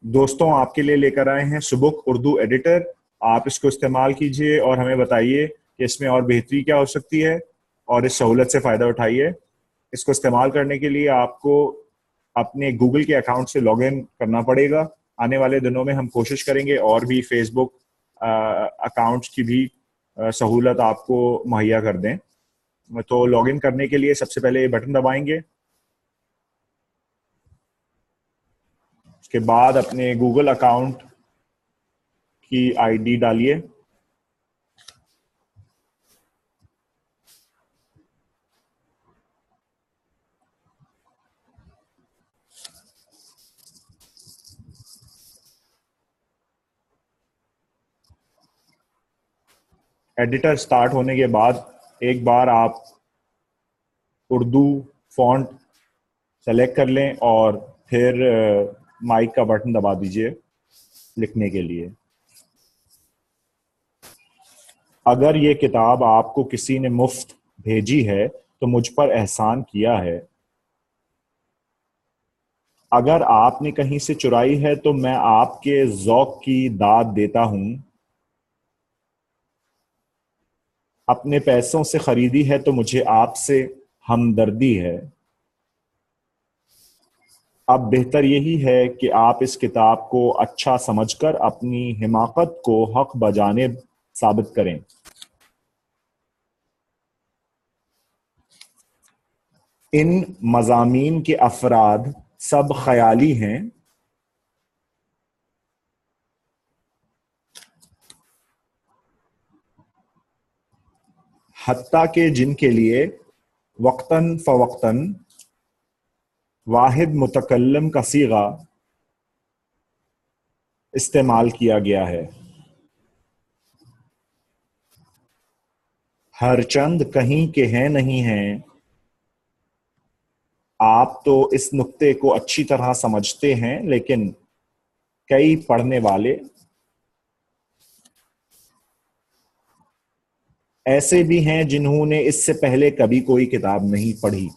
दोस्तों, आपके लिए लेकर आए हैं सुबुक उर्दू एडिटर। आप इसको इस्तेमाल कीजिए और हमें बताइए कि इसमें और बेहतरी क्या हो सकती है, और इस सहूलत से फ़ायदा उठाइए। इसको इस्तेमाल करने के लिए आपको अपने गूगल के अकाउंट से लॉग इन करना पड़ेगा। आने वाले दिनों में हम कोशिश करेंगे और भी फेसबुक अकाउंट्स की भी सहूलत आपको मुहैया कर दें। तो लॉग इन करने के लिए सबसे पहले ये बटन दबाएंगे। उसके बाद अपने गूगल अकाउंट की आईडी डालिए। एडिटर स्टार्ट होने के बाद एक बार आप उर्दू फॉन्ट सेलेक्ट कर लें और फिर माइक का बटन दबा दीजिए लिखने के लिए। अगर ये किताब आपको किसी ने मुफ्त भेजी है तो मुझ पर एहसान किया है। अगर आपने कहीं से चुराई है तो मैं आपके ज़ौक की दाद देता हूं। अपने पैसों से खरीदी है तो मुझे आपसे हमदर्दी है। अब बेहतर यही है कि आप इस किताब को अच्छा समझकर अपनी हिमाकत को हक बजानिब साबित करें। इन मज़ामीन के अफराद सब ख्याली हैं। हत्ता के जिनके लिए वक्तन फ़वक्तन वाहिद मुतकल्लम का सीगा इस्तेमाल किया गया है। हर चंद कहीं के हैं नहीं हैं। आप तो इस नुक्ते को अच्छी तरह समझते हैं, लेकिन कई पढ़ने वाले ऐसे भी हैं जिन्होंने इससे पहले कभी कोई किताब नहीं पढ़ी।